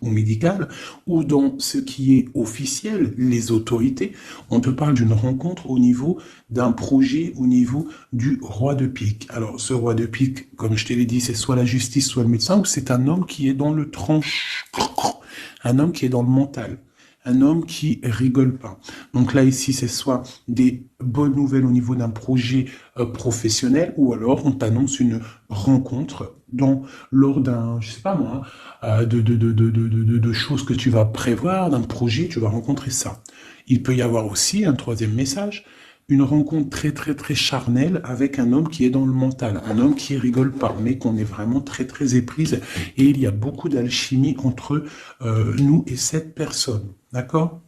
ou médical, ou dans ce qui est officiel, les autorités, on te parle d'une rencontre au niveau d'un projet, au niveau du roi de pique. Alors, ce roi de pique, comme je te l'ai dit, c'est soit la justice, soit le médecin, ou c'est un homme qui est dans le tranche, un homme qui est dans le mental. Un homme qui rigole pas. Donc là, ici, c'est soit des bonnes nouvelles au niveau d'un projet professionnel, ou alors on t'annonce une rencontre lors d'un, je sais pas moi, de choses que tu vas prévoir, d'un projet, tu vas rencontrer ça. Il peut y avoir aussi un troisième message, une rencontre très très très charnelle avec un homme qui est dans le mental, un homme qui rigole pas, mais qu'on est vraiment très très éprise, et il y a beaucoup d'alchimie entre nous et cette personne. D'accord?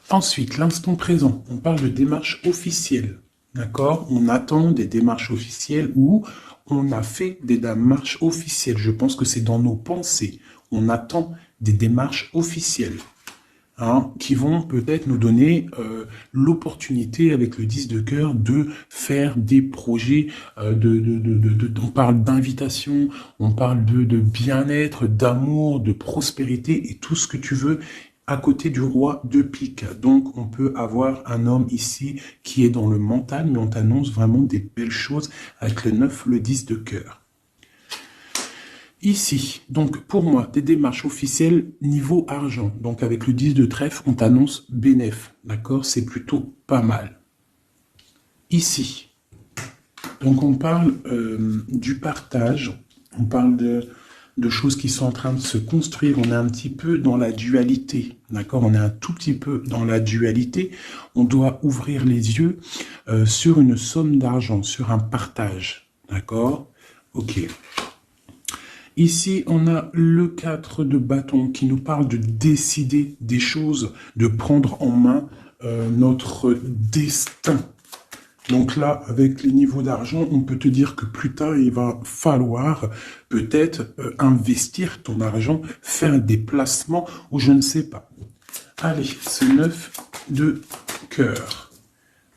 Ensuite, l'instant présent, on parle de démarche officielle. D'accord? On attend des démarches officielles ou on a fait des démarches officielles. Je pense que c'est dans nos pensées. On attend des démarches officielles. Qui vont peut-être nous donner l'opportunité avec le 10 de cœur de faire des projets, on parle d'invitation, on parle de bien-être, d'amour, de prospérité et tout ce que tu veux à côté du roi de pique. Donc on peut avoir un homme ici qui est dans le mental, mais on t'annonce vraiment des belles choses avec le 9, le 10 de cœur. Ici, donc pour moi, des démarches officielles niveau argent. Donc avec le 10 de trèfle, on t'annonce bénéf. D'accord? C'est plutôt pas mal. Ici, donc on parle du partage, on parle de choses qui sont en train de se construire. On est un petit peu dans la dualité. D'accord? On est un tout petit peu dans la dualité. On doit ouvrir les yeux sur une somme d'argent, sur un partage. D'accord? Ok. Ici, on a le 4 de bâton qui nous parle de décider des choses, de prendre en main notre destin. Donc là, avec les niveaux d'argent, on peut te dire que plus tard, il va falloir peut-être investir ton argent, faire des placements ou je ne sais pas. Allez, ce 9 de cœur.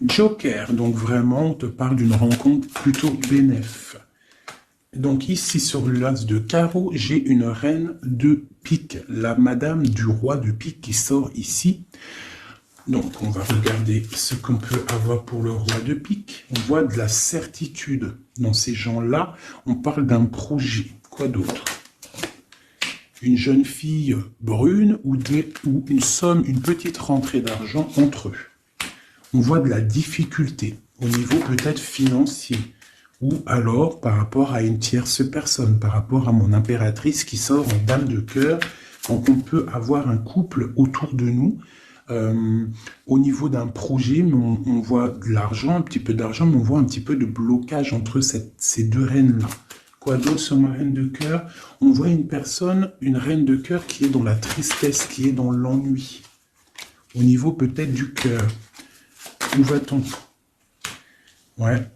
Joker, donc vraiment, on te parle d'une rencontre plutôt bénéf. Donc ici, sur l'as de carreau, j'ai une reine de pique, la madame du roi de pique qui sort ici. Donc, on va regarder ce qu'on peut avoir pour le roi de pique. On voit de la certitude dans ces gens-là. On parle d'un projet. Quoi d'autre? Une jeune fille brune ou une somme, une petite rentrée d'argent entre eux. On voit de la difficulté au niveau peut-être financier. Ou alors par rapport à une tierce personne, par rapport à mon impératrice qui sort en dame de cœur. Donc, on peut avoir un couple autour de nous. Au niveau d'un projet, on voit de l'argent, un petit peu d'argent, mais on voit un petit peu de blocage entre ces deux reines-là. Quoi d'autre sur ma reine de cœur? On voit une personne, une reine de cœur qui est dans la tristesse, qui est dans l'ennui. Au niveau peut-être du cœur. Où va-t-on? Ouais.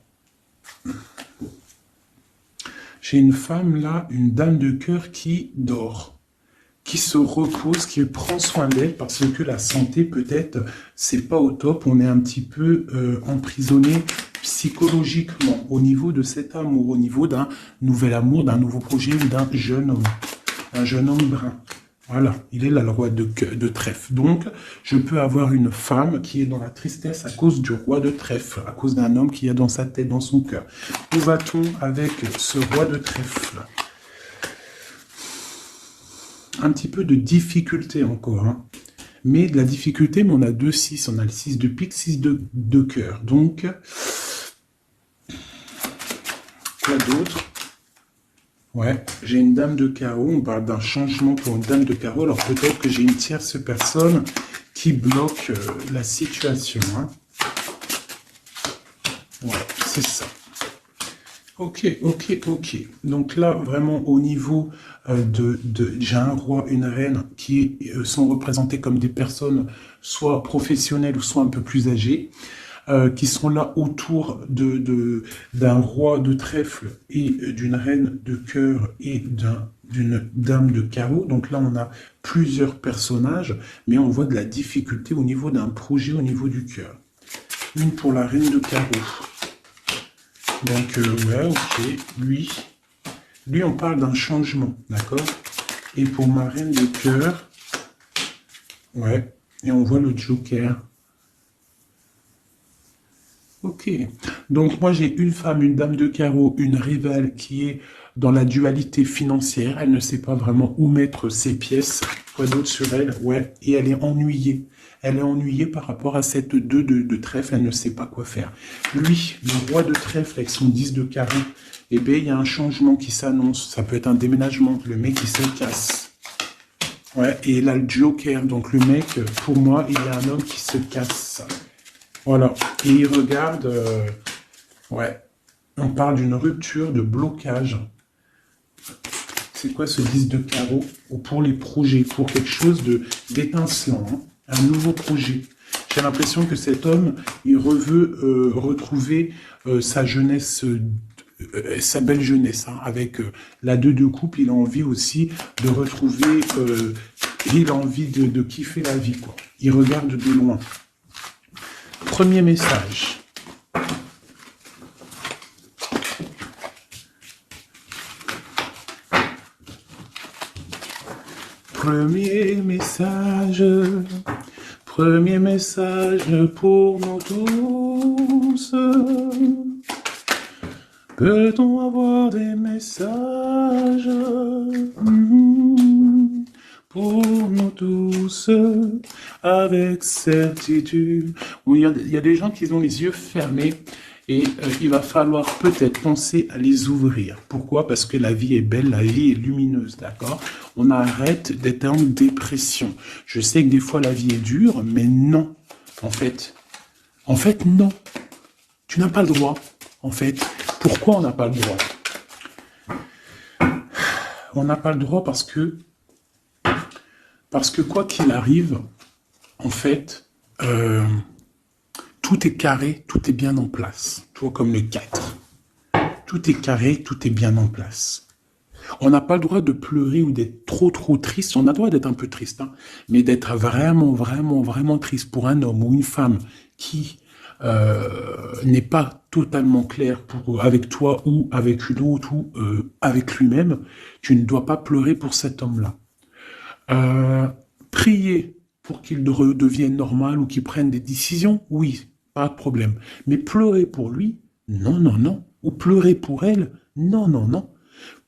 J'ai une femme là, une dame de cœur qui dort, qui se repose, qui prend soin d'elle parce que la santé peut-être c'est pas au top, on est un petit peu emprisonné psychologiquement au niveau de cet amour, au niveau d'un nouvel amour, d'un nouveau projet ou d'un jeune homme, un jeune homme brun. Voilà, il est là le roi de trèfle. Donc, je peux avoir une femme qui est dans la tristesse à cause du roi de trèfle, à cause d'un homme qui a dans sa tête, dans son cœur. Où va-t-on avec ce roi de trèfle? Un petit peu de difficulté encore, hein. Mais de la difficulté, mais on a 2-6, on a le 6 de pique, 6 de cœur. Donc, quoi d'autre? Ouais, j'ai une dame de carreau, on parle d'un changement pour une dame de carreau, alors peut-être que j'ai une tierce personne qui bloque la situation. Hein. Ouais, c'est ça. Ok. Donc là, vraiment au niveau j'ai un roi, une reine qui sont représentés comme des personnes soit professionnelles ou soit un peu plus âgées. Qui sont là autour d'un roi de trèfle et d'une reine de cœur et d'une dame de carreau. Donc là, on a plusieurs personnages, mais on voit de la difficulté au niveau d'un projet, au niveau du cœur. Une pour la reine de carreau. Donc, ouais, ok, lui, on parle d'un changement, d'accord? Et pour ma reine de cœur, ouais, et on voit le joker. Ok. Donc moi j'ai une femme, une dame de carreau, une rivale qui est dans la dualité financière. Elle ne sait pas vraiment où mettre ses pièces. Quoi d'autre sur elle? Ouais. Et elle est ennuyée. Elle est ennuyée par rapport à cette 2 de trèfle. Elle ne sait pas quoi faire. Lui, le roi de trèfle avec son 10 de carreau, eh bien il y a un changement qui s'annonce. Ça peut être un déménagement. Le mec il se casse. Ouais. Et là le joker. Donc le mec, pour moi, il y a un homme qui se casse. Voilà, et il regarde, ouais, on parle d'une rupture, de blocage. C'est quoi ce 10 de carreau? Ou pour les projets, pour quelque chose d'étincelant, hein, un nouveau projet. J'ai l'impression que cet homme, il veut retrouver sa jeunesse, sa belle jeunesse, hein, avec la 2 de coupe, il a envie aussi de retrouver, il a envie de kiffer la vie, quoi. Il regarde de loin. Premier message. Premier message. Premier message pour nous tous. Peut-on avoir des messages pour nous tous, avec certitude? Oui, il y a des gens qui ont les yeux fermés et il va falloir peut-être penser à les ouvrir. Pourquoi? Parce que la vie est belle, la vie est lumineuse, d'accord? On arrête d'être en dépression. Je sais que des fois la vie est dure, mais non. En fait, non. Tu n'as pas le droit. En fait, pourquoi on n'a pas le droit? On n'a pas le droit parce que quoi qu'il arrive, en fait, tout est carré, tout est bien en place. Tu vois, comme le 4. Tout est carré, tout est bien en place. On n'a pas le droit de pleurer ou d'être trop triste. On a le droit d'être un peu triste, hein, mais d'être vraiment triste pour un homme ou une femme qui n'est pas totalement clair avec toi ou avec une autre ou avec lui-même, tu ne dois pas pleurer pour cet homme-là. Prier pour qu'il redevienne normal ou qu'il prenne des décisions, oui, pas de problème. Mais pleurer pour lui, non. Ou pleurer pour elle, non.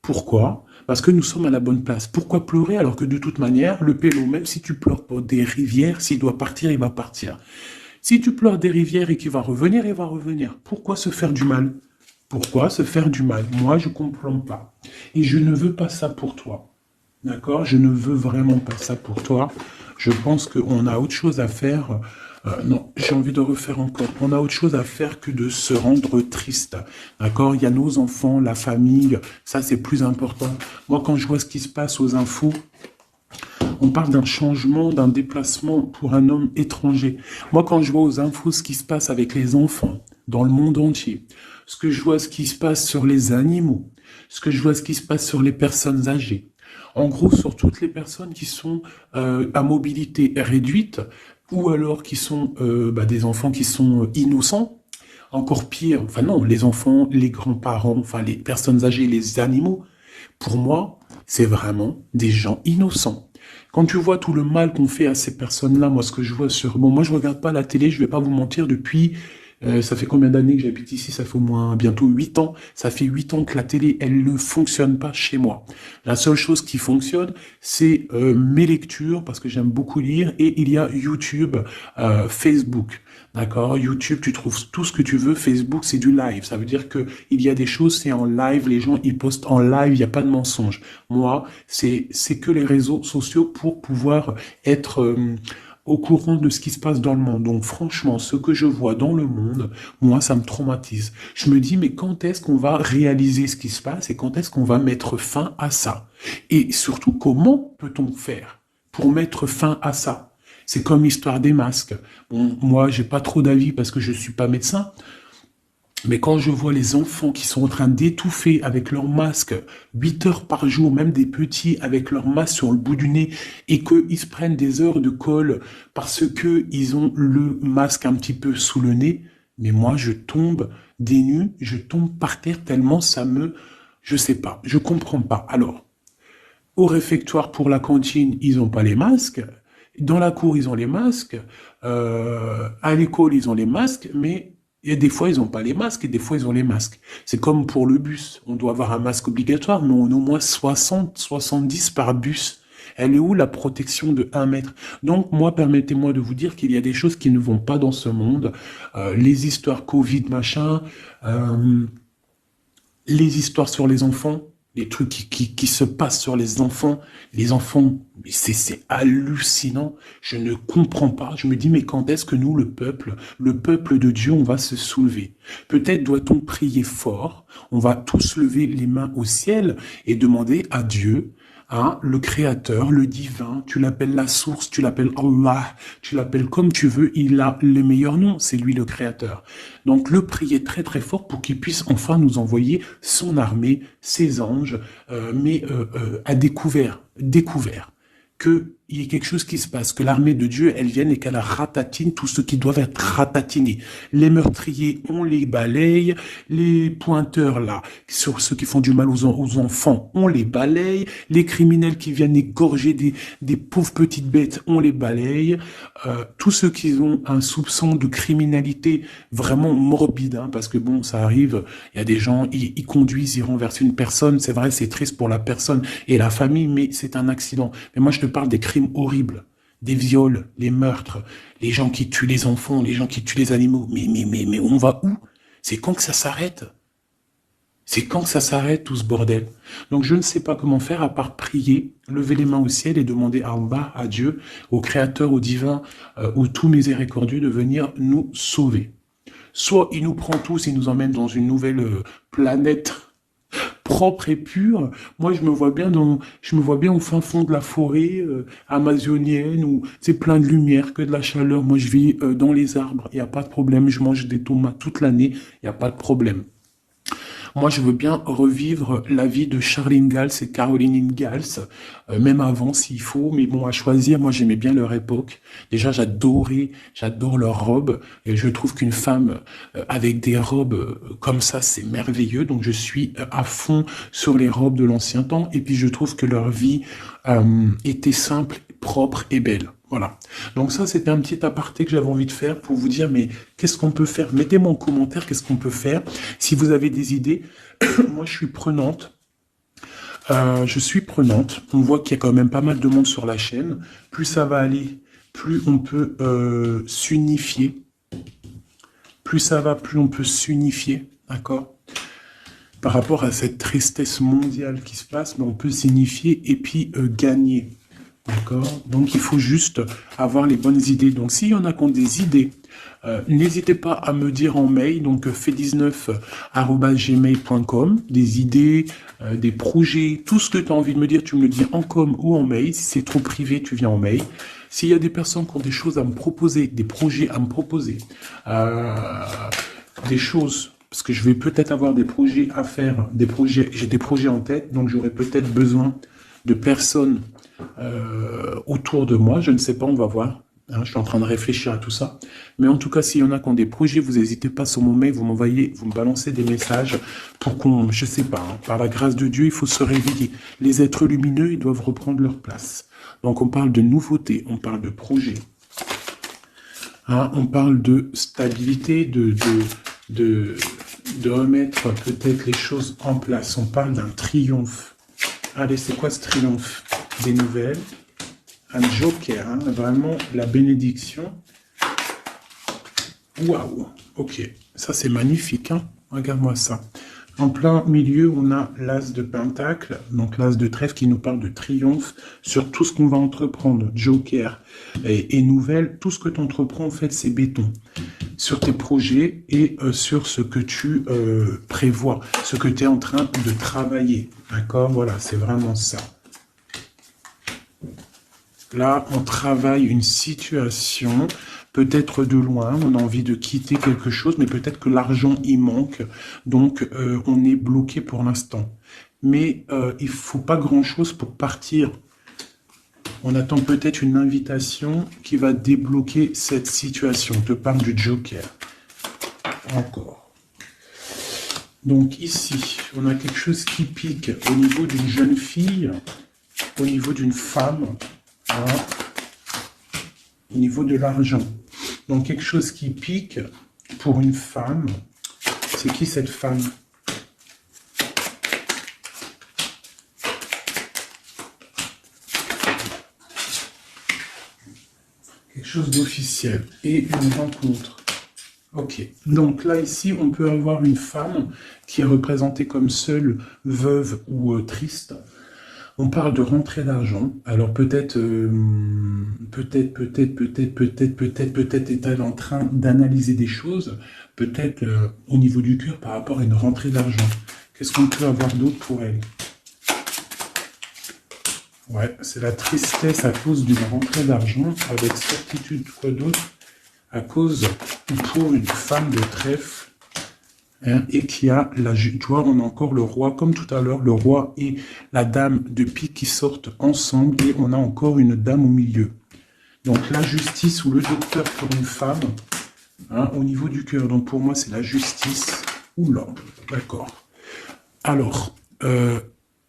Pourquoi? Parce que nous sommes à la bonne place. Pourquoi pleurer alors que de toute manière, le pélo, même si tu pleures pour des rivières, s'il doit partir, il va partir. Si tu pleures des rivières et qu'il va revenir, il va revenir. Pourquoi se faire du mal? Pourquoi se faire du mal? Moi, je ne comprends pas. Et je ne veux pas ça pour toi. D'accord? Je ne veux vraiment pas ça pour toi. Je pense qu'on a autre chose à faire. Non, j'ai envie de refaire encore. On a autre chose à faire que de se rendre triste. D'accord? Il y a nos enfants, la famille. Ça, c'est plus important. Moi, quand je vois ce qui se passe aux infos, on parle d'un changement, d'un déplacement pour un homme étranger. Moi, quand je vois aux infos ce qui se passe avec les enfants dans le monde entier, ce que je vois ce qui se passe sur les animaux, ce que je vois ce qui se passe sur les personnes âgées, en gros sur toutes les personnes qui sont à mobilité réduite ou alors qui sont des enfants qui sont innocents, encore pire, enfin non, les enfants, les grands-parents, enfin les personnes âgées, les animaux, pour moi, c'est vraiment des gens innocents. Quand tu vois tout le mal qu'on fait à ces personnes-là, moi, ce que je vois sur... Bon, moi, je regarde pas la télé, je vais pas vous mentir, depuis... ça fait combien d'années que j'habite ici? Ça fait au moins bientôt 8 ans. Ça fait 8 ans que la télé, elle ne fonctionne pas chez moi. La seule chose qui fonctionne, c'est mes lectures, parce que j'aime beaucoup lire, et il y a YouTube, Facebook. D'accord? YouTube, tu trouves tout ce que tu veux. Facebook, c'est du live. Ça veut dire que il y a des choses, c'est en live. Les gens, ils postent en live. Il n'y a pas de mensonge. Moi, c'est que les réseaux sociaux pour pouvoir être au courant de ce qui se passe dans le monde. Donc, franchement, ce que je vois dans le monde, moi, ça me traumatise. Je me dis, mais quand est-ce qu'on va réaliser ce qui se passe et quand est-ce qu'on va mettre fin à ça? Et surtout, comment peut-on faire pour mettre fin à ça? C'est comme l'histoire des masques. Bon, moi, j'ai pas trop d'avis parce que je suis pas médecin. Mais quand je vois les enfants qui sont en train d'étouffer avec leur masque 8 heures par jour, même des petits avec leur masque sur le bout du nez, et qu'ils se prennent des heures de colle parce que ils ont le masque un petit peu sous le nez, mais moi, je tombe des nues, je tombe par terre tellement ça me... Je sais pas, je comprends pas. Alors, Au réfectoire pour la cantine, ils n'ont pas les masques. Dans la cour, ils ont les masques. À l'école, ils ont les masques, mais et des fois, ils n'ont pas les masques et des fois, ils ont les masques. C'est comme pour le bus. On doit avoir un masque obligatoire, mais on a au moins 60, 70 par bus. Elle est où la protection de 1 mètre? Donc, moi, permettez-moi de vous dire qu'il y a des choses qui ne vont pas dans ce monde. Les histoires Covid, machin, les histoires sur les enfants, les trucs qui se passent sur les enfants, c'est hallucinant. Je ne comprends pas. Je me dis, mais quand est-ce que nous, le peuple de Dieu, on va se soulever? Peut-être doit-on prier fort. On va tous lever les mains au ciel et demander à Dieu, hein, le créateur, le divin, tu l'appelles la source, tu l'appelles Allah, tu l'appelles comme tu veux, il a le meilleur nom, c'est lui le créateur. Donc le prier très très fort pour qu'il puisse enfin nous envoyer son armée, ses anges, à découvert, qu'il y ait quelque chose qui se passe, que l'armée de Dieu, elle vienne et qu'elle ratatine tout ce qui doit être ratatinés. Les meurtriers, on les balaye. Les pointeurs, là, sur ceux qui font du mal aux enfants, on les balaye. Les criminels qui viennent égorger des pauvres petites bêtes, on les balaye. Tous ceux qui ont un soupçon de criminalité vraiment morbide, hein, parce que bon, ça arrive, il y a des gens, ils conduisent, ils renversent une personne, c'est vrai, c'est triste pour la personne et la famille, mais c'est un accident. Mais moi, je te parle des crimes horribles, des viols, les meurtres, les gens qui tuent les enfants, les gens qui tuent les animaux. Mais on va où? C'est quand que ça s'arrête? C'est quand que ça s'arrête tout ce bordel? Donc je ne sais pas comment faire à part prier, lever les mains au ciel et demander à Allah, à Dieu, au Créateur, au Divin, au tout miséricordieux de venir nous sauver. Soit il nous prend tous et nous emmène dans une nouvelle planète propre et pure. Moi, je me vois bien au fin fond de la forêt amazonienne où c'est plein de lumière, que de la chaleur. Moi, je vis dans les arbres, il n'y a pas de problème. Je mange des tomates toute l'année, il n'y a pas de problème. Moi, je veux bien revivre la vie de Charlene Gals et Caroline Ingalls, même avant s'il faut, mais bon, à choisir, moi, j'aimais bien leur époque. Déjà, j'adore leurs robes, et je trouve qu'une femme avec des robes comme ça, c'est merveilleux, donc je suis à fond sur les robes de l'ancien temps, et puis je trouve que leur vie était simple, propre et belle. Voilà. Donc ça, c'était un petit aparté que j'avais envie de faire pour vous dire, mais qu'est-ce qu'on peut faire? Mettez-moi en commentaire qu'est-ce qu'on peut faire. Si vous avez des idées, moi, je suis prenante. On voit qu'il y a quand même pas mal de monde sur la chaîne. Plus ça va aller, plus on peut s'unifier. Plus ça va, plus on peut s'unifier. D'accord? Par rapport à cette tristesse mondiale qui se passe, mais on peut s'unifier et puis gagner. D'accord? Donc, il faut juste avoir les bonnes idées. Donc, s'il y en a qui ont des idées, n'hésitez pas à me dire en mail, donc fait19@gmail.com, des idées, des projets, tout ce que tu as envie de me dire, tu me le dis en com ou en mail. Si c'est trop privé, tu viens en mail. S'il y a des personnes qui ont des choses à me proposer, des projets à me proposer, des choses, parce que je vais peut-être avoir des projets à faire, j'ai des projets en tête, donc j'aurai peut-être besoin de personnes autour de moi, je ne sais pas, on va voir. Hein, je suis en train de réfléchir à tout ça. Mais en tout cas, s'il y en a qui ont des projets, vous n'hésitez pas sur mon mail, vous m'envoyez, vous me balancez des messages pour qu'on, je sais pas, hein, par la grâce de Dieu, il faut se réveiller. Les êtres lumineux, ils doivent reprendre leur place. Donc on parle de nouveautés, on parle de projets. Hein, on parle de stabilité, de remettre peut-être les choses en place. On parle d'un triomphe. Allez, c'est quoi ce triomphe? Des nouvelles. Un joker, hein, vraiment la bénédiction. Waouh, ok. Ça, c'est magnifique. Hein. Regarde-moi ça. En plein milieu, on a l'as de pentacle, donc l'as de trèfle qui nous parle de triomphe sur tout ce qu'on va entreprendre. Joker et nouvelle, tout ce que tu entreprends, en fait, c'est béton. Sur tes projets et sur ce que tu prévois, ce que tu es en train de travailler. D'accord? Voilà, c'est vraiment ça. Là, on travaille une situation, peut-être de loin, on a envie de quitter quelque chose, mais peut-être que l'argent y manque, donc on est bloqué pour l'instant. Mais il ne faut pas grand-chose pour partir. On attend peut-être une invitation qui va débloquer cette situation. On te parle du Joker. Encore. Donc ici, on a quelque chose qui pique au niveau d'une jeune fille. au niveau d'une femme, hein, au niveau de l'argent. Donc quelque chose qui pique pour une femme. C'est qui cette femme? Quelque chose d'officiel et une rencontre. Ok, donc là ici on peut avoir une femme qui est représentée comme seule, veuve ou triste. On parle de rentrée d'argent. Alors peut-être est-elle en train d'analyser des choses, peut-être au niveau du cœur par rapport à une rentrée d'argent. Qu'est-ce qu'on peut avoir d'autre pour elle? Ouais, c'est la tristesse à cause d'une rentrée d'argent, avec certitude. Quoi d'autre? À cause, pour une femme de trèfle, hein, et qui a tu vois, on a encore le roi, comme tout à l'heure, le roi et la dame de pique qui sortent ensemble, et on a encore une dame au milieu. Donc la justice ou le docteur pour une femme, hein, au niveau du cœur. Donc pour moi, c'est la justice. Oula, d'accord. Alors,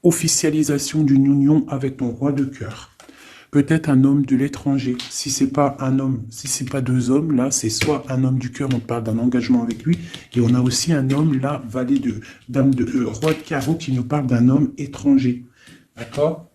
officialisation d'une union avec ton roi de cœur. Peut-être un homme de l'étranger. Si c'est pas un homme, si c'est pas deux hommes, là, c'est soit un homme du cœur, on parle d'un engagement avec lui, et on a aussi un homme, là, valet de dame de roi de carreau, qui nous parle d'un homme étranger. D'accord?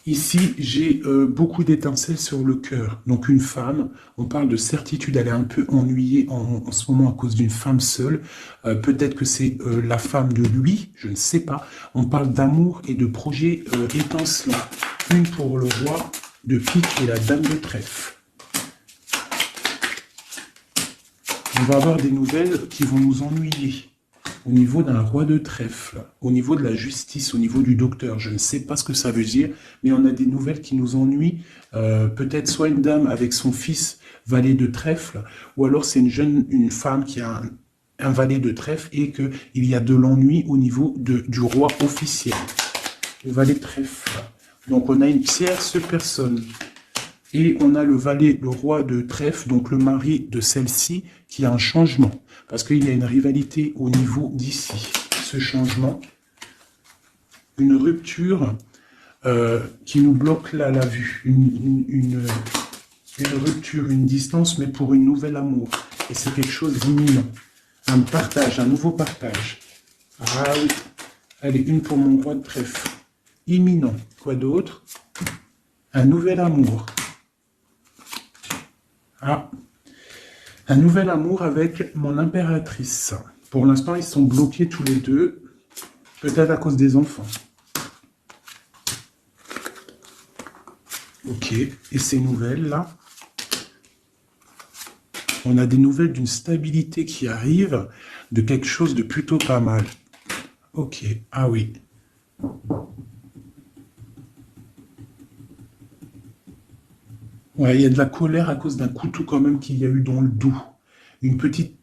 Ici, j'ai beaucoup d'étincelles sur le cœur. Donc une femme, on parle de certitude, elle est un peu ennuyée en ce moment à cause d'une femme seule. Peut-être que c'est la femme de lui, je ne sais pas. On parle d'amour et de projets étincelants. Une pour le roi de pique et la dame de trèfle. On va avoir des nouvelles qui vont nous ennuyer. Au niveau d'un roi de trèfle, au niveau de la justice, au niveau du docteur, je ne sais pas ce que ça veut dire, mais on a des nouvelles qui nous ennuient. Peut-être soit une dame avec son fils valet de trèfle, ou alors c'est une femme qui a un valet de trèfle et qu'il y a de l'ennui au niveau du roi officiel. Le valet de trèfle. Donc on a une tierce personne. Et on a le valet, le roi de trèfle, donc le mari de celle-ci, qui a un changement. Parce qu'il y a une rivalité au niveau d'ici. Ce changement, une rupture qui nous bloque là la vue. Une rupture, une distance, mais pour une nouvelle amour. Et c'est quelque chose d'imminent. Un partage, un nouveau partage. Ah oui. Allez, une pour mon roi de trèfle. Imminent. Quoi d'autre? Un nouvel amour. Ah, un nouvel amour avec mon impératrice. Pour l'instant, ils sont bloqués tous les deux, peut-être à cause des enfants. Ok, et ces nouvelles-là, on a des nouvelles d'une stabilité qui arrive, de quelque chose de plutôt pas mal. Ok, ah oui. Ouais, il y a de la colère à cause d'un couteau quand même qu'il y a eu dans le dos. Une petite,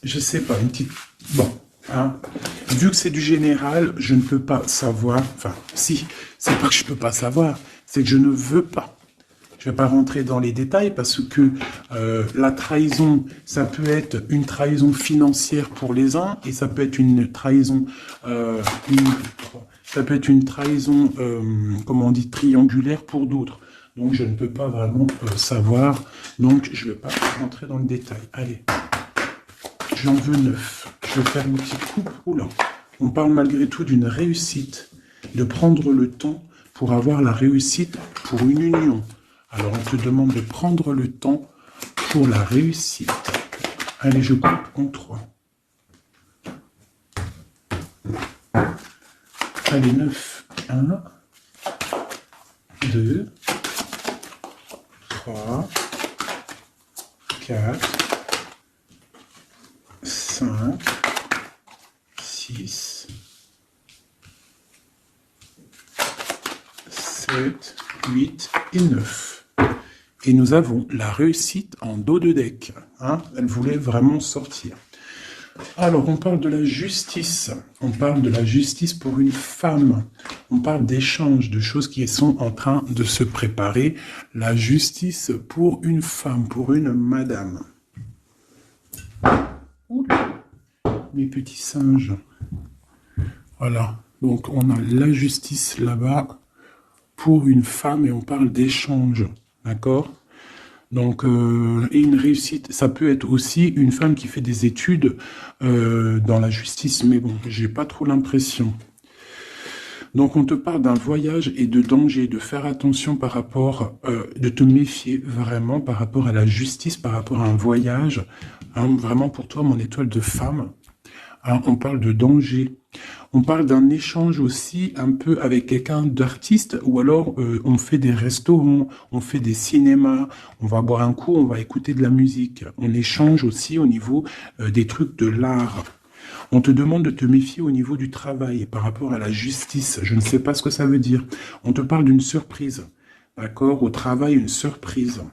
je sais pas, une petite... Bon, hein. Vu que c'est du général, je ne peux pas savoir... Enfin, si, c'est pas que je peux pas savoir, c'est que je ne veux pas. Je vais pas rentrer dans les détails parce que la trahison, ça peut être une trahison financière pour les uns et ça peut être une trahison... ça peut être une trahison, comment on dit, triangulaire pour d'autres. Donc, je ne peux pas vraiment savoir. Donc, je ne vais pas rentrer dans le détail. Allez, j'en veux 9. Je vais faire une petite coupe. Oula. On parle malgré tout d'une réussite, de prendre le temps pour avoir la réussite pour une union. Alors, on te demande de prendre le temps pour la réussite. Allez, je coupe en 3. Allez, 9. 1, 2, 3, 4, 5, 6, 7, 8 et 9. Et nous avons la réussite en dos de deck. Hein, elle voulait vraiment sortir. Alors, on parle de la justice. On parle de la justice pour une femme. On parle d'échanges, de choses qui sont en train de se préparer. La justice pour une femme, pour une madame. Oula, mes petits singes. Voilà. Donc, on a la justice là-bas. pour une femme et on parle d'échange, d'accord? Donc, et une réussite, ça peut être aussi une femme qui fait des études dans la justice, mais bon, j'ai pas trop l'impression. Donc, on te parle d'un voyage et de danger, de faire attention par rapport, de te méfier vraiment par rapport à la justice, par rapport à un voyage, hein, vraiment pour toi, mon étoile de femme. Hein, on parle de danger. On parle d'un échange aussi un peu avec quelqu'un d'artiste, ou alors on fait des restaurants, on fait des cinémas, on va boire un coup, on va écouter de la musique. On échange aussi au niveau des trucs de l'art. On te demande de te méfier au niveau du travail par rapport à la justice. Je ne sais pas ce que ça veut dire. On te parle d'une surprise. D'accord? Au travail, une surprise.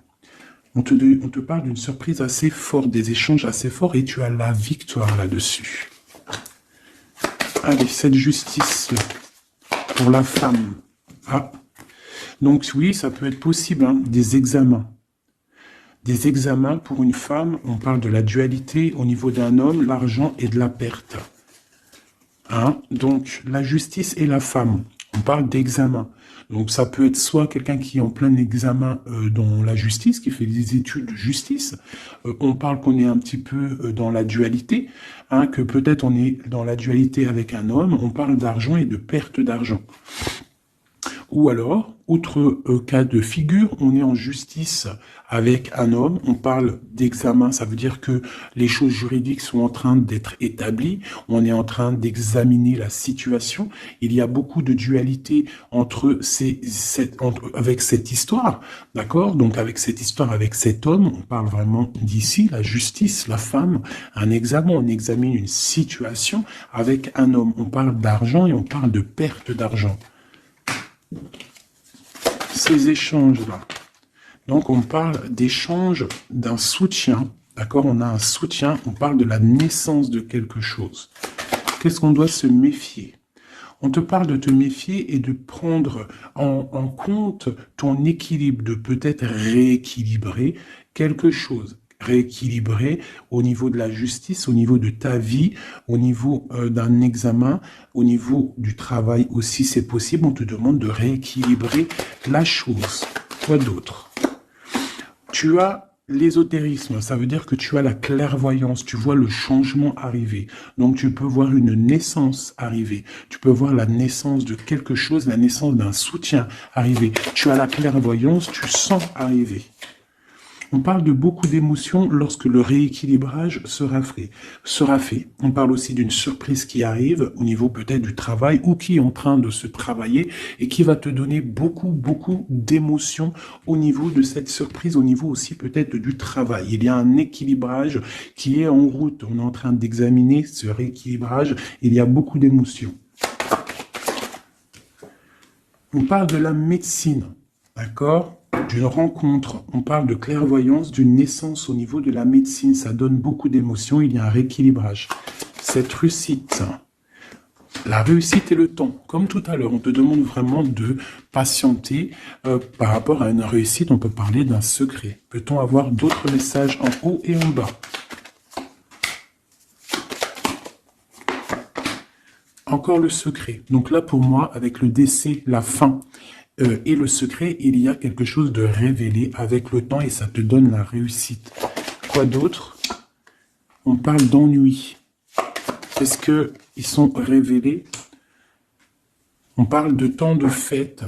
On te parle d'une surprise assez forte, des échanges assez forts, et tu as la victoire là-dessus. Allez, cette justice pour la femme. Ah. Donc oui, ça peut être possible, hein, des examens. Des examens pour une femme, on parle de la dualité au niveau d'un homme, l'argent et de la perte. Hein? Donc, la justice et la femme, on parle d'examen. Donc, ça peut être soit quelqu'un qui est en plein examen dans la justice, qui fait des études de justice. On parle qu'on est un petit peu dans la dualité, hein, que peut-être on est dans la dualité avec un homme. On parle d'argent et de perte d'argent. Ou alors, autre cas de figure, on est en justice avec un homme, on parle d'examen, ça veut dire que les choses juridiques sont en train d'être établies, on est en train d'examiner la situation, il y a beaucoup de dualité entre avec cette histoire, d'accord? Donc avec cette histoire, avec cet homme, on parle vraiment d'ici, la justice, la femme, un examen, on examine une situation avec un homme, on parle d'argent et on parle de perte d'argent. Ces échanges-là. Donc, on parle d'échange d'un soutien. D'accord? On a un soutien. On parle de la naissance de quelque chose. Qu'est-ce qu'on doit se méfier? On te parle de te méfier et de prendre en compte ton équilibre, de peut-être rééquilibrer quelque chose. Rééquilibrer au niveau de la justice, au niveau de ta vie, au niveau d'un examen, au niveau du travail aussi, c'est possible. On te demande de rééquilibrer la chose. Quoi d'autre? Tu as l'ésotérisme, ça veut dire que tu as la clairvoyance, tu vois le changement arriver. Donc tu peux voir une naissance arriver, tu peux voir la naissance de quelque chose, la naissance d'un soutien arriver. Tu as la clairvoyance, tu sens arriver. On parle de beaucoup d'émotions lorsque le rééquilibrage sera fait. On parle aussi d'une surprise qui arrive au niveau peut-être du travail ou qui est en train de se travailler et qui va te donner beaucoup d'émotions au niveau de cette surprise, au niveau aussi peut-être du travail. Il y a un équilibrage qui est en route. On est en train d'examiner ce rééquilibrage. Il y a beaucoup d'émotions. On parle de la médecine, d'accord ? D'une rencontre, on parle de clairvoyance, d'une naissance au niveau de la médecine, ça donne beaucoup d'émotions, il y a un rééquilibrage. Cette réussite, la réussite et le temps, comme tout à l'heure, on te demande vraiment de patienter par rapport à une réussite, on peut parler d'un secret. Peut-on avoir d'autres messages en haut et en bas? Encore le secret. Donc là, pour moi, avec le décès, la fin, et le secret, il y a quelque chose de révélé avec le temps et ça te donne la réussite. Quoi d'autre? On parle d'ennui. Est-ce qu'ils sont révélés? On parle de temps de fête.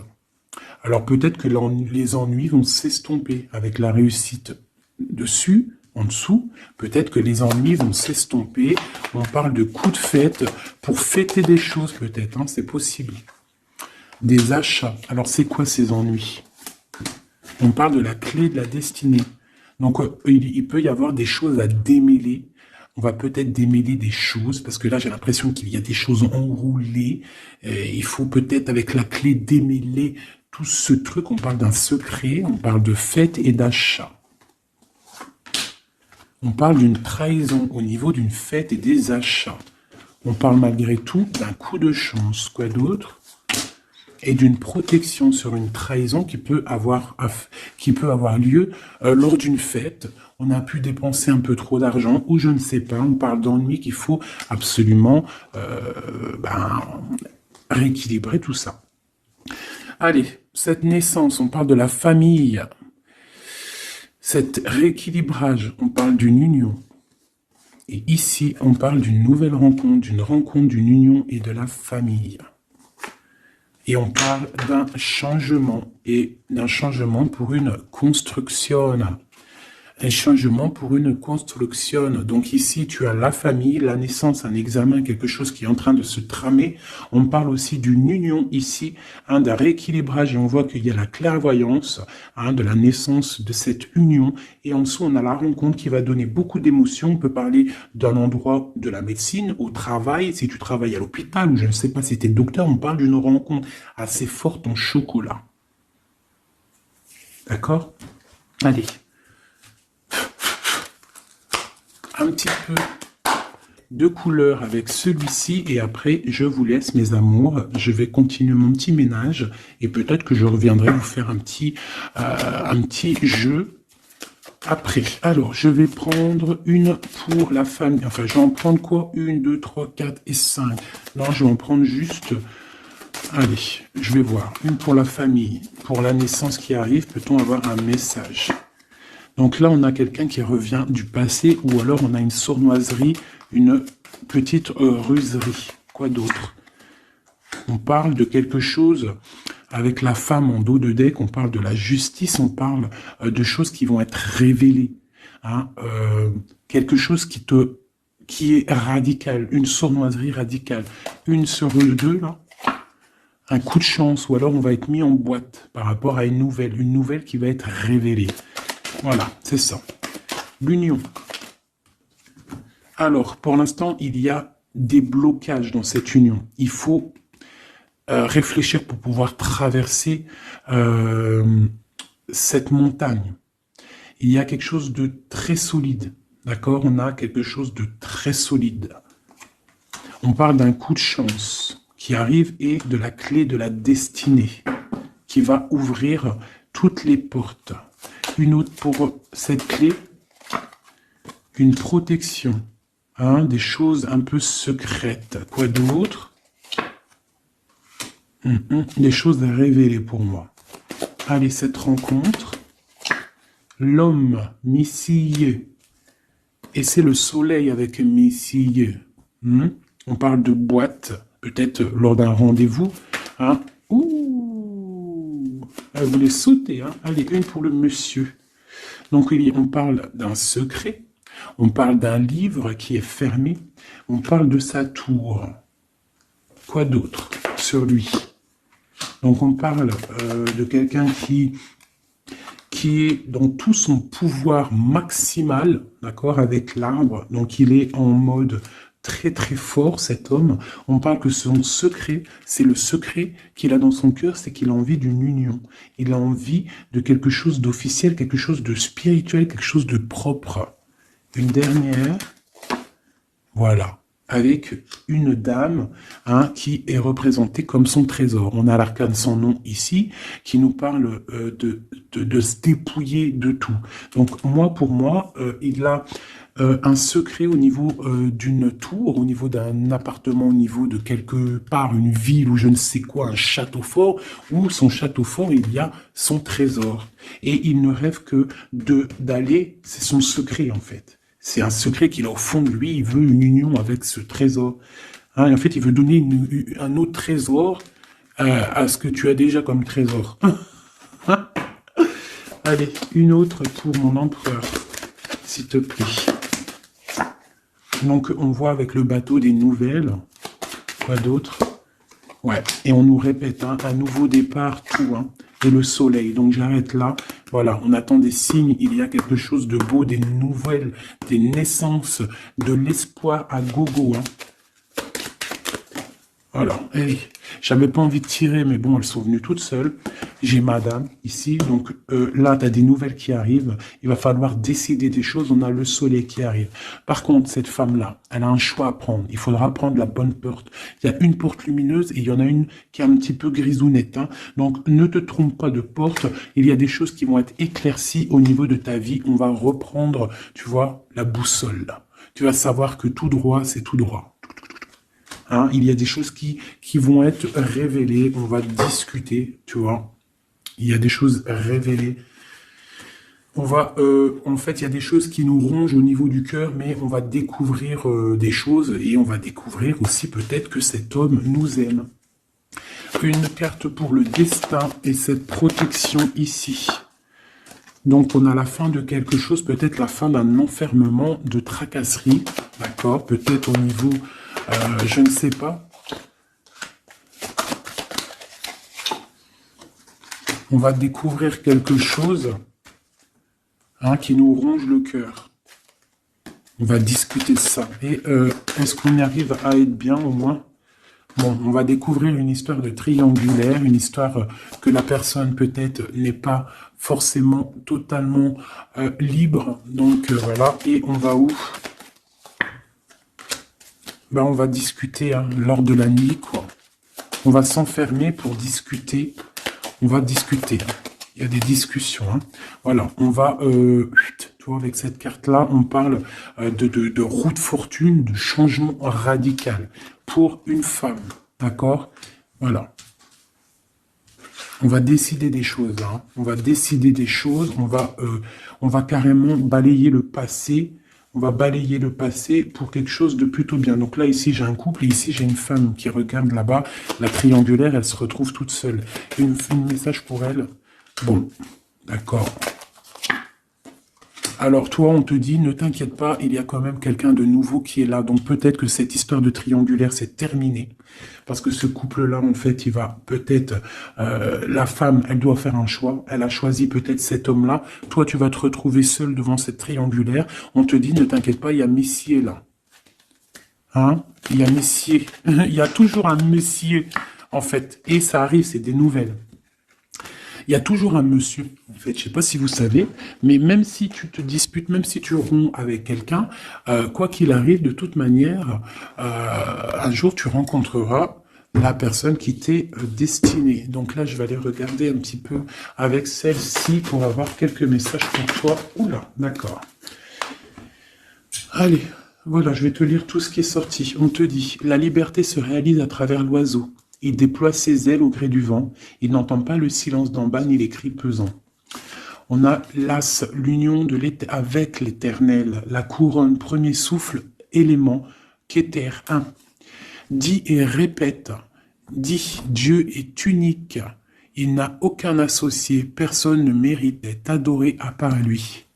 Alors peut-être que les ennuis vont s'estomper avec la réussite dessus, en dessous. Peut-être que les ennuis vont s'estomper. On parle de coups de fête pour fêter des choses peut-être, hein, c'est possible. Des achats. Alors, c'est quoi ces ennuis? On parle de la clé de la destinée. Donc, il peut y avoir des choses à démêler. On va peut-être démêler des choses, parce que là, j'ai l'impression qu'il y a des choses enroulées. Il faut peut-être, avec la clé, démêler tout ce truc. On parle d'un secret, on parle de fête et d'achat. On parle d'une trahison au niveau d'une fête et des achats. On parle malgré tout d'un coup de chance. Quoi d'autre? Et d'une protection sur une trahison qui peut avoir lieu lors d'une fête. On a pu dépenser un peu trop d'argent ou je ne sais pas. On parle d'ennui qu'il faut absolument rééquilibrer tout ça. Allez, cette naissance, on parle de la famille. Cet rééquilibrage, on parle d'une union. Et ici, on parle d'une nouvelle rencontre, d'une union et de la famille. Et on parle d'un changement, et d'un changement pour une construction. Un changement pour une construction. Donc ici, tu as la famille, la naissance, un examen, quelque chose qui est en train de se tramer. On parle aussi d'une union ici, d'un rééquilibrage, et on voit qu'il y a la clairvoyance de la naissance de cette union. Et en dessous, on a la rencontre qui va donner beaucoup d'émotions. On peut parler d'un endroit de la médecine, au travail, si tu travailles à l'hôpital, ou je ne sais pas si tu es docteur, on parle d'une rencontre assez forte en chocolat. D'accord? Allez. Un petit peu de couleur avec celui-ci et après je vous laisse mes amours, je vais continuer mon petit ménage et peut-être que je reviendrai vous faire un petit jeu après. Alors je vais prendre une pour la famille, enfin je vais en prendre quoi? 1, 2, 3, 4 et 5. Non, je vais en prendre juste, allez, je vais voir, une pour la famille, pour la naissance qui arrive, peut-on avoir un message? Donc là, on a quelqu'un qui revient du passé, ou alors on a une sournoiserie, une petite ruserie. Quoi d'autre? On parle de quelque chose avec la femme en dos de deck, on parle de la justice, on parle de choses qui vont être révélées. Quelque chose qui est radical, une sournoiserie radicale. Une sur deux, là, un coup de chance, ou alors on va être mis en boîte par rapport à une nouvelle qui va être révélée. Voilà, c'est ça. L'union. Alors, pour l'instant, il y a des blocages dans cette union. Il faut réfléchir pour pouvoir traverser cette montagne. Il y a quelque chose de très solide. D'accord? On a quelque chose de très solide. On parle d'un coup de chance qui arrive et de la clé de la destinée qui va ouvrir toutes les portes. Une autre pour cette clé, une protection, des choses un peu secrètes. Quoi d'autre? Des choses à révéler pour moi. Allez, cette rencontre, l'homme missillé, et c'est le soleil avec missillé. On parle de boîte, peut-être lors d'un rendez-vous. Elle voulait sauter, Allez, une pour le monsieur. Donc, on parle d'un secret, on parle d'un livre qui est fermé, on parle de sa tour. Quoi d'autre sur lui? Donc, on parle de quelqu'un qui est dans tout son pouvoir maximal, d'accord, avec l'arbre. Donc, il est en mode très très fort, cet homme. On parle que son secret, c'est le secret qu'il a dans son cœur, c'est qu'il a envie d'une union. Il a envie de quelque chose d'officiel, quelque chose de spirituel, quelque chose de propre. Une dernière, voilà, avec une dame qui est représentée comme son trésor. On a l'arcane sans nom ici, qui nous parle de se dépouiller de tout. Donc pour moi, il a un secret au niveau d'une tour, au niveau d'un appartement, au niveau de quelque part, une ville ou je ne sais quoi, un château fort, où son château fort, il y a son trésor. Et il ne rêve que d'aller, c'est son secret en fait. C'est un secret qu'il a au fond de lui, il veut une union avec ce trésor. Et en fait, il veut donner un autre trésor à ce que tu as déjà comme trésor. Allez, une autre pour mon empereur, s'il te plaît. Donc, on voit avec le bateau des nouvelles. Quoi d'autre? Ouais, et on nous répète, un nouveau départ, tout, et le soleil. Donc, j'arrête là. Voilà, on attend des signes. Il y a quelque chose de beau, des nouvelles, des naissances, de l'espoir à gogo, Voilà, allez. J'avais pas envie de tirer, mais bon, elles sont venues toutes seules. J'ai madame ici, donc là, tu as des nouvelles qui arrivent. Il va falloir décider des choses. On a le soleil qui arrive. Par contre, cette femme-là, elle a un choix à prendre. Il faudra prendre la bonne porte. Il y a une porte lumineuse et il y en a une qui est un petit peu grisounette. Donc, ne te trompe pas de porte. Il y a des choses qui vont être éclaircies au niveau de ta vie. On va reprendre, tu vois, la boussole. Là. Tu vas savoir que tout droit, c'est tout droit. Il y a des choses qui vont être révélées, on va discuter, tu vois. Il y a des choses révélées. On va, en fait, il y a des choses qui nous rongent au niveau du cœur, mais on va découvrir des choses et on va découvrir aussi peut-être que cet homme nous aime. Une carte pour le destin et cette protection ici. Donc, on a la fin de quelque chose, peut-être la fin d'un enfermement, de tracasserie, d'accord? Peut-être au niveau, je ne sais pas. On va découvrir quelque chose qui nous ronge le cœur. On va discuter de ça. Et est-ce qu'on y arrive à être bien au moins? Bon, on va découvrir une histoire de triangulaire, une histoire que la personne peut-être n'est pas forcément totalement libre. Donc voilà, et on va où? Ben, on va discuter lors de la nuit, quoi. On va s'enfermer pour discuter. On va discuter. Il y a des discussions. Voilà, on va... toi, avec cette carte-là, on parle de roue de fortune, de changement radical pour une femme. D'accord? Voilà. On va décider des choses. On va décider des choses. On va carrément balayer le passé. On va balayer le passé pour quelque chose de plutôt bien. Donc là, ici, j'ai un couple et ici, j'ai une femme qui regarde là-bas. La triangulaire, elle se retrouve toute seule. Un message pour elle. Bon, d'accord. Alors toi, on te dit, ne t'inquiète pas, il y a quand même quelqu'un de nouveau qui est là. Donc peut-être que cette histoire de triangulaire, c'est terminé. Parce que ce couple-là, en fait, il va peut-être... la femme, elle doit faire un choix. Elle a choisi peut-être cet homme-là. Toi, tu vas te retrouver seul devant cette triangulaire. On te dit, ne t'inquiète pas, il y a Messier là. Il y a Messier. Il y a toujours un Messier, en fait. Et ça arrive, c'est des nouvelles. Il y a toujours un monsieur, en fait, je ne sais pas si vous savez, mais même si tu te disputes, même si tu romps avec quelqu'un, quoi qu'il arrive, de toute manière, un jour tu rencontreras la personne qui t'est destinée. Donc là, je vais aller regarder un petit peu avec celle-ci pour avoir quelques messages pour toi. Oula, d'accord. Allez, voilà, je vais te lire tout ce qui est sorti. On te dit, la liberté se réalise à travers l'oiseau. Il déploie ses ailes au gré du vent. Il n'entend pas le silence d'en bas ni les cris pesants. On a l'as, l'union avec l'éternel, la couronne, premier souffle, élément, qu'éter, un. Dis et répète. Dis, Dieu est unique. Il n'a aucun associé. Personne ne mérite d'être adoré à part lui.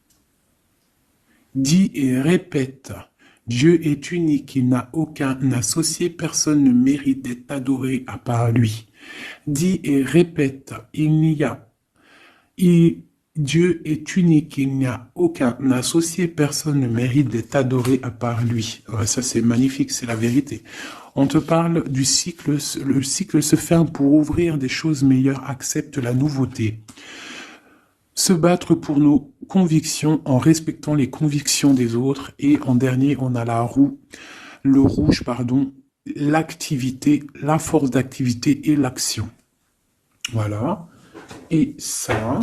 Dis et répète. Dieu est unique, il n'a aucun associé, personne ne mérite d'être adoré à part lui. Dis et répète, Dieu est unique, il n'y a aucun associé, personne ne mérite d'être adoré à part lui. Ouais, ça c'est magnifique, c'est la vérité. On te parle du cycle, le cycle se ferme pour ouvrir des choses meilleures, accepte la nouveauté. Se battre pour nos convictions en respectant les convictions des autres. Et en dernier, on a la roue, le rouge, pardon, l'activité, la force d'activité et l'action. Voilà. Et ça,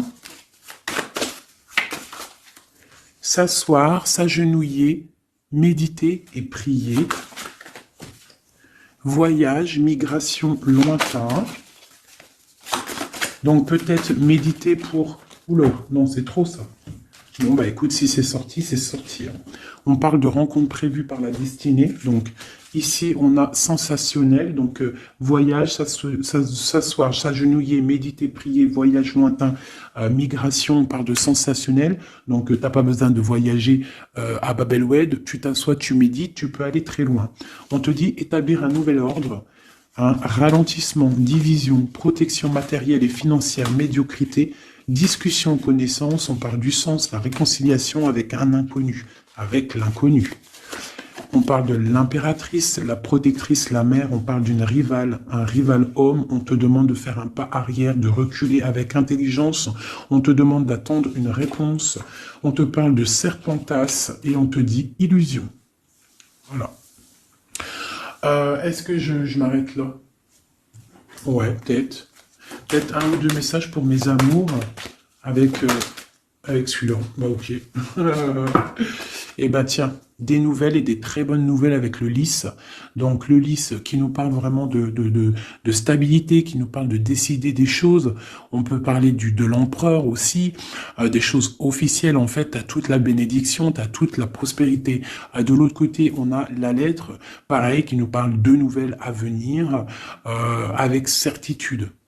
s'asseoir, s'agenouiller, méditer et prier. Voyage, migration lointain. Donc peut-être méditer pour... Oula, non, c'est trop ça. Bon, bah écoute, si c'est sorti, c'est sorti. On parle de rencontres prévues par la destinée. Donc ici, on a sensationnel. Donc voyage, s'asseoir, s'agenouiller, méditer, prier, voyage lointain, migration, on parle de sensationnel. Donc t'as pas besoin de voyager à Bab el-Oued. Tu t'assois, tu médites, tu peux aller très loin. On te dit établir un nouvel ordre. Ralentissement, division, protection matérielle et financière, médiocrité, discussion, connaissance, on parle du sens, la réconciliation avec un inconnu, avec l'inconnu. On parle de l'impératrice, la protectrice, la mère, on parle d'une rivale, un rival homme, on te demande de faire un pas arrière, de reculer avec intelligence, on te demande d'attendre une réponse, on te parle de serpentas et on te dit illusion. Voilà. Est-ce que je m'arrête là? Ouais, peut-être. Peut-être un ou deux messages pour mes amours avec celui-là. Bah ok. Eh ben tiens, des nouvelles et des très bonnes nouvelles avec le lys. Donc le lys qui nous parle vraiment de stabilité, qui nous parle de décider des choses. On peut parler de l'empereur aussi, des choses officielles en fait. T'as toute la bénédiction, t'as toute la prospérité. De l'autre côté, on a la lettre, pareil, qui nous parle de nouvelles à venir avec certitude.